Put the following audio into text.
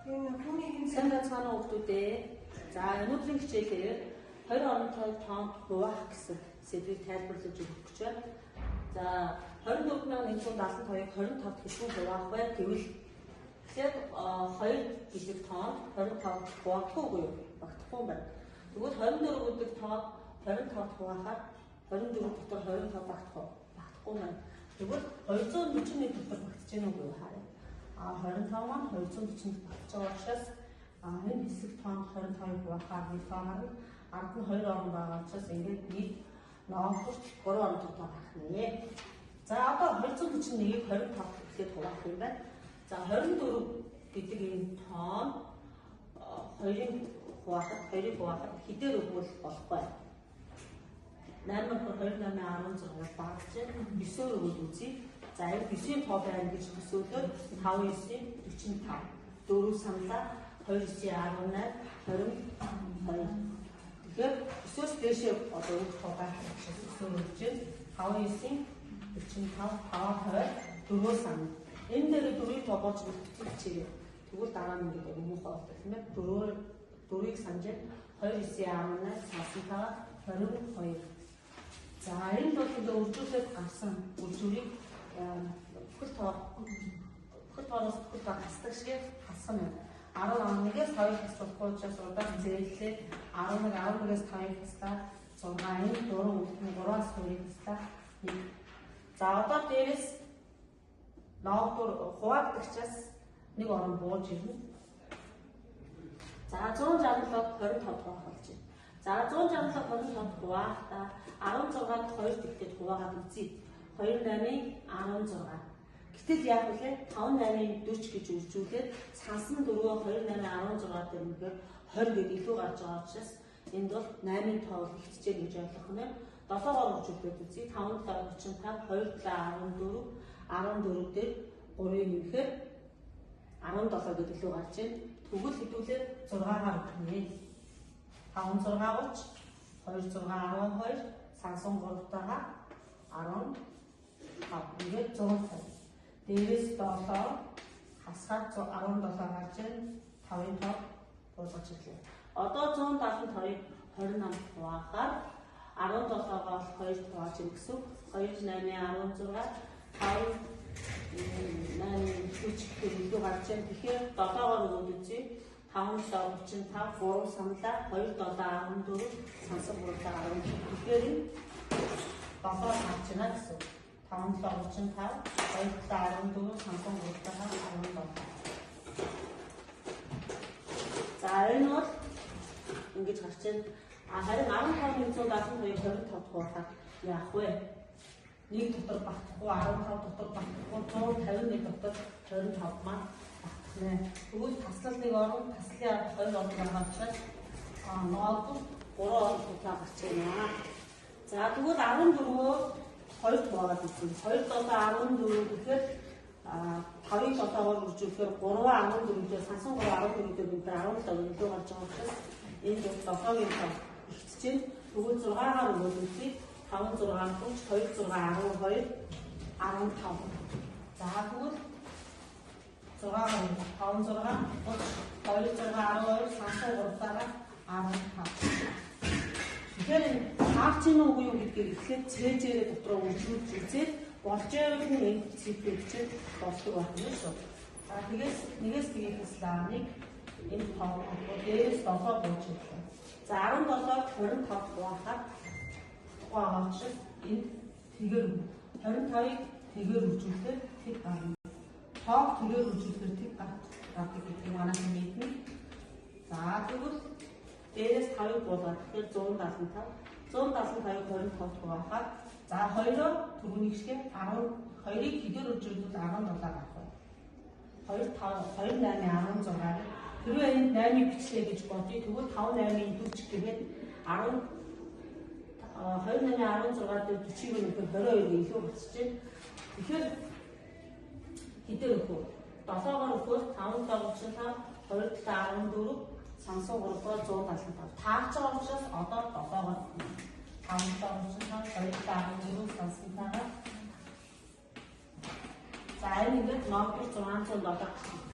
Сайн байцгаана уу хүмүүдээ. За өнөөдрийн хичээлээр 20 оронтой тоонд хуваах гэсэн сэдвийг тайлбарлаж өгөх гэж байна. За 24,172-ыг 25-д хэдэн хуваах вэ гэвэл тэгэхээр 2 гэдэг тоонд 25-д хуваахгүй юу? Багтахгүй юм байна. Тэгвэл 24 гэдэг тоо 25-д хуваахаар 24 дотор 25 багтахгүй юм байна. Тэгвэл 241 дотор багтж гэнэ үгүй харъя. 25 маань 240-д багтж байгаа учраас энэ хэсэг тоонд 25-ыг хуваахаар нэг тооноор ард нь 2 орон байгаа учраас ингээд нийт ноогт 3 орон тоо багтана. За одоо 241-ийг 25 гэхэд хуваах юм байна. За 24 гэдэг энэ тоон 2-ыг хуваахад хэдээр өгвөл болохгүй. 8-2-8-16 багтж 9-оор өгвөл үзье. За энэ 9-ийн тоо байна гэж төсөөлөд 5-9-45 4 саналаа 2-9-18 22. Тэгэхээр 9-өөс дээшээ одоо өгөх тоо байх гэж төсөөлж байна. 5-9-45 5-20 4 санал. Энэ дээр 4-ийн тоо болж үлдчихээ. Тэгвэл дараа нь ингээд өмнөх хоолтой тийм ээ. 4-ийг санаж 2-9-18 55 22. За энэ бол үржүүлээд гарсан үржүүлийг бүхэл тоороос бүхэл тоо хасдаг шиг хассан юм. 11-ээс 2 хасахгүй учраас удаа зээлээ 11-11-ээс 5 хастаа 6-ын 4 үлдэн 3-аас 2-ыг хастаа 1. За одоо дээрээс ноогдор хуваагдагчаас нэг орон бууж ирнэ. За 167-д 25 хуваах болж байна. За 167-д 25 хуваахдаа 16-д 2 тэгтэд хуваагаад үзье. 2-8-16. Гэтэл яг үлээ 5-8-40 гэж үржүүлээд сансан 4-өө 2-8-16 дээр нэгээр 20 гэдэг илүү гарч байгаа учраас энд бол 8-ын тоо ихтжээ гэж ойлгох нь. 7-оор үржүүлээд үзье. 5-7-35, 2-7-14, 14 дээр 3-ыг нэхээр 17 гэдэг илүү гарч байна. Тэгвэл хэдүүлээд 6-аар өгнө. 5-6-30, 2-6-12, сансан 3-таагаа 10 ингээд 150. Дээрээс 7 хасгаад 17 гарч 5-ын тоо буулгаж ирлээ. Одоо 172-ыг 28 хуваахаар 17-оос 2 хувааж ирэх гэсэн 2-8-16 5-8-40 илүү гарч байна. Тэгэхээр 7-оор өгөөд үзье. 5-7-35 3 саналаа 2-7-14 сансан 3-10. Тэгэхээр энэ 7-оор гарч байна гэсэн. 5-7-35 2-7-14 сансан 3-17. За энэ бол ингэж гарч байна. Харин 15-172-ыг 25 хуваахаар яах вэ? Нэг дотор багтахгүй 15 дотор багтахгүй 151 дотор 25 маань багтана. Тэгвэл таслал нэг орон таслын арга 2 орон байгаа учраас ноогдор 3 орон тоо гарч байна. За тэгвэл 14-өө 2 хуваагаад үзье. 2-7-14 гэхээр 5-ыг 7-оор үржүүлэхээр 3-14 дээр сансан 3-14 дээр бид 17 илүү гарч байгаа учраас энэ 7-гийн тоо ихтжээ. Тэгвэл 6-аар өгөөд үзье. 5-6-30, 2-6-12, 15. За тэгвэл 6-аар 5-6-30, 2-6-12, сансан 3-таагаа 15. Тэгэхээр хаач ийн үгүй юу гэдгийг эхлээд цээжээрээ дотроо үржүүлж үзээд болж явах нь энэ цифрийг чинь болдог байна шүү. За нэгээс тгийхээс лааныг энэ тоо дээрээс 7 бууж ирлээ. За 17-25 хуваахаар байгаа учраас энд тэгээр 25-ыг тэгээр үржүүлэхээр тэг гарна. Тоог тэгээр үржүүлэхээр тэг гардаг гэдэг манайх мэднэ. За тэгвэл дээрээс 5-ыг буулгаад тэгэхээр 175-ыг 25 хуваахаар за 2-оор түрүүний гişгээ 12-ыг хэдээр үржүүлвэл 17 гарах вэ? 2-8-16. Тэрвээ энэ 8-ыг бичлээ гэж бодъё. Тэгвэл 5-8-ийн 40 гэхэд 2-8-16 дээр 40-ийг нөхөр 22-ыг илүү болчихж байна. Тэгэхээр хэдээр өгөх вэ? 7-оор өгөхөөр 5-7-35, 2-7-14, сансан 3-оор 175. Таарч байгаа учраас одоо 7-оор 5-7-35, 2-7-14 сансантайгаар. За энэ ингээд ноогдор 607